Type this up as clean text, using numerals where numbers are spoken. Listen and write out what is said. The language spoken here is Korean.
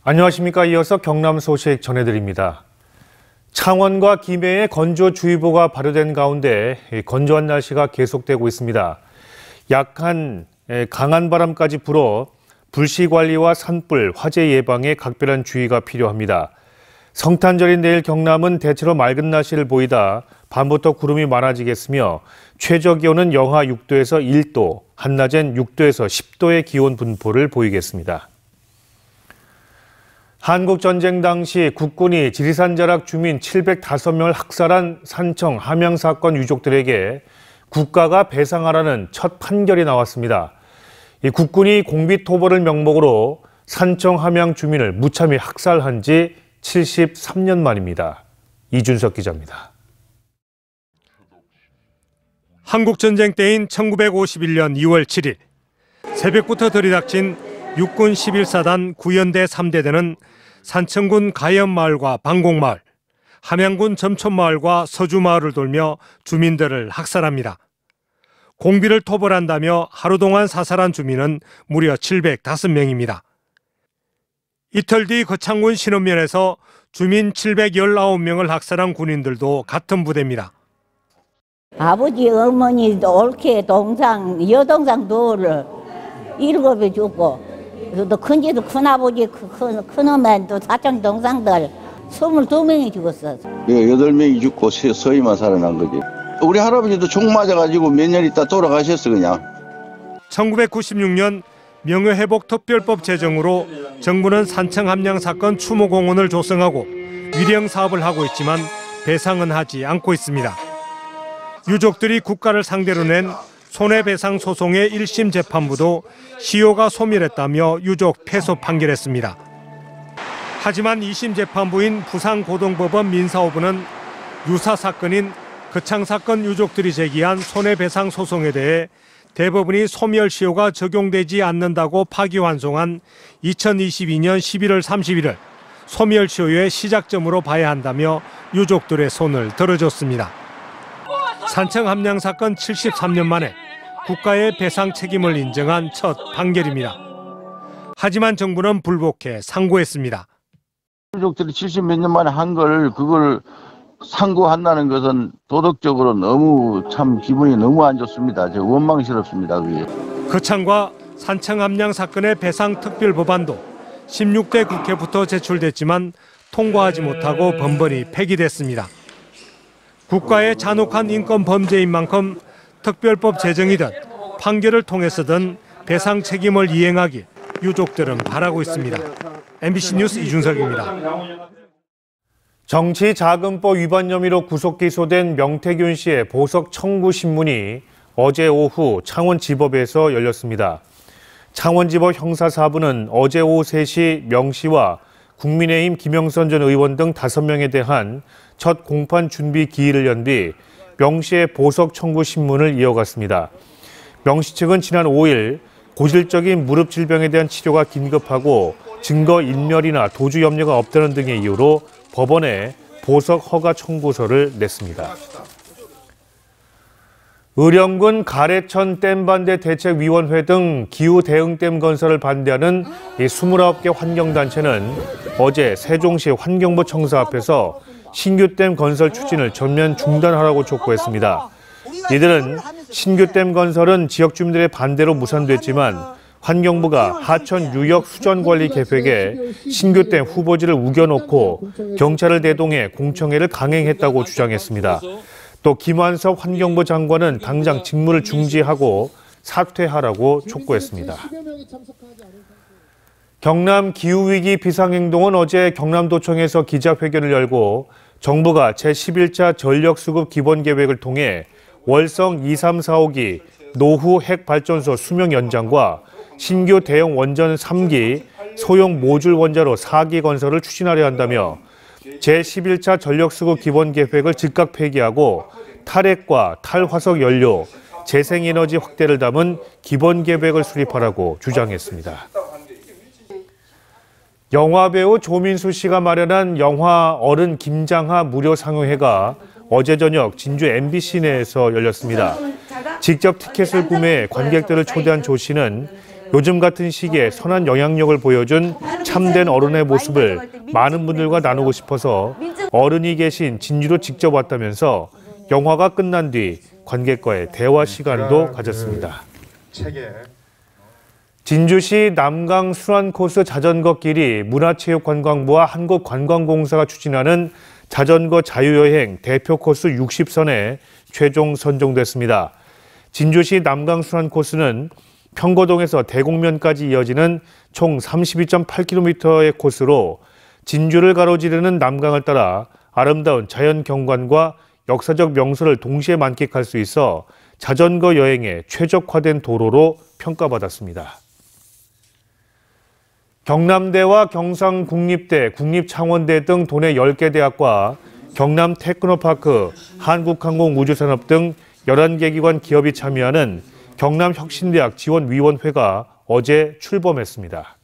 안녕하십니까. 이어서 경남 소식 전해드립니다. 창원과 김해에 건조주의보가 발효된 가운데 건조한 날씨가 계속되고 있습니다. 강한 바람까지 불어 불씨 관리와 산불, 화재 예방에 각별한 주의가 필요합니다. 성탄절인 내일 경남은 대체로 맑은 날씨를 보이다 밤부터 구름이 많아지겠으며 최저 기온은 영하 6도에서 1도, 한낮엔 6도에서 10도의 기온 분포를 보이겠습니다. 한국전쟁 당시 국군이 지리산 자락 주민 705명을 학살한 산청 함양 사건 유족들에게 국가가 배상하라는 첫 판결이 나왔습니다. 이 국군이 공비토벌을 명목으로 산청 함양 주민을 무참히 학살한 지 73년 만입니다. 이준석 기자입니다. 한국전쟁 때인 1951년 2월 7일 새벽부터 들이닥친 육군 11사단 9연대 3대대는 산청군 가연마을과 방곡마을, 함양군 점촌마을과 서주마을을 돌며 주민들을 학살합니다. 공비를 토벌한다며 하루 동안 사살한 주민은 무려 705명입니다. 이틀 뒤 거창군 신원면에서 주민 719명을 학살한 군인들도 같은 부대입니다. 아버지, 어머니, 올케, 동상, 여동상 둘을 7에 죽고 또 큰지도 큰아버지, 큰엄마 또 사촌 동상들 22명이 죽었어. 8명이 죽고 서희만 살아난 거지. 우리 할아버지도 총 맞아가지고 몇 년 있다 돌아가셨어 그냥. 1996년 명예회복특별법 제정으로 정부는 산청 함양 사건 추모공원을 조성하고 위령 사업을 하고 있지만 배상은 하지 않고 있습니다. 유족들이 국가를 상대로 낸 손해배상 소송의 1심 재판부도 시효가 소멸했다며 유족 패소 판결했습니다. 하지만 2심 재판부인 부산고등법원 민사호부는 유사 사건인 거창 사건 유족들이 제기한 손해배상 소송에 대해 대법원이 소멸시효가 적용되지 않는다고 파기환송한 2022년 11월 31일 소멸시효의 시작점으로 봐야 한다며 유족들의 손을 들어줬습니다. 산청 함양 사건 73년 만에 국가의 배상 책임을 인정한 첫 판결입니다. 하지만 정부는 불복해 상고했습니다. 유족들이 70 몇 년 만에 한 그걸 상고한다는 것은 도덕적으로 너무 참 기분이 너무 안 좋습니다. 원망스럽습니다. 그게. 거창과 산청 함양 사건의 배상 특별 법안도 16대 국회부터 제출됐지만 통과하지 못하고 번번이 폐기됐습니다. 국가의 잔혹한 인권 범죄인 만큼 특별법 제정이든 판결을 통해서든 배상 책임을 이행하길 유족들은 바라고 있습니다. MBC 뉴스 이준석입니다. 정치자금법 위반 혐의로 구속 기소된 명태균 씨의 보석 청구 신문이 어제 오후 창원지법에서 열렸습니다. 창원지법 형사4부는 어제 오후 3시 명 씨와 국민의힘 김영선 전 의원 등 5명에 대한 첫 공판 준비 기일을 연 뒤 명 씨의 보석 청구 신문을 이어갔습니다. 명 씨 측은 지난 5일 고질적인 무릎 질병에 대한 치료가 긴급하고 증거 인멸이나 도주 염려가 없다는 등의 이유로 법원에 보석 허가 청구서를 냈습니다. 의령군 가래천 댐반대 대책위원회 등 기후 대응댐 건설을 반대하는 29개 환경단체는 어제 세종시 환경부 청사 앞에서 신규 댐 건설 추진을 전면 중단하라고 촉구했습니다. 이들은 신규 댐 건설은 지역 주민들의 반대로 무산됐지만 환경부가 하천 유역 수전관리 계획에 신규 댐 후보지를 우겨놓고 경찰을 대동해 공청회를 강행했다고 주장했습니다. 또 김완석 환경부 장관은 당장 직무를 중지하고 사퇴하라고 촉구했습니다. 경남 기후위기 비상행동은 어제 경남도청에서 기자회견을 열고 정부가 제11차 전력수급 기본계획을 통해 월성 2, 3, 4호기 노후 핵발전소 수명 연장과 신규 대형 원전 3기 소형 모듈 원자로 4기 건설을 추진하려 한다며 제11차 전력수급 기본계획을 즉각 폐기하고 탈핵과 탈화석 연료, 재생에너지 확대를 담은 기본계획을 수립하라고 주장했습니다. 영화배우 조민수 씨가 마련한 영화 어른 김장하 무료 상영회가 어제 저녁 진주 MBC 내에서 열렸습니다. 직접 티켓을 구매해 관객들을 초대한 조 씨는 요즘 같은 시기에 선한 영향력을 보여준 참된 어른의 모습을 많은 분들과 나누고 싶어서 어른이 계신 진주로 직접 왔다면서 영화가 끝난 뒤 관객과의 대화 시간도 가졌습니다. 진주시 남강 순환코스 자전거길이 문화체육관광부와 한국관광공사가 추진하는 자전거 자유여행 대표 코스 60선에 최종 선정됐습니다. 진주시 남강 순환코스는 평거동에서 대곡면까지 이어지는 총 32.8km의 코스로 진주를 가로지르는 남강을 따라 아름다운 자연 경관과 역사적 명소를 동시에 만끽할 수 있어 자전거 여행에 최적화된 도로로 평가받았습니다. 경남대와 경상국립대, 국립창원대 등 도내 10개 대학과 경남테크노파크, 한국항공우주산업 등 11개 기관 기업이 참여하는 경남혁신대학 지원위원회가 어제 출범했습니다.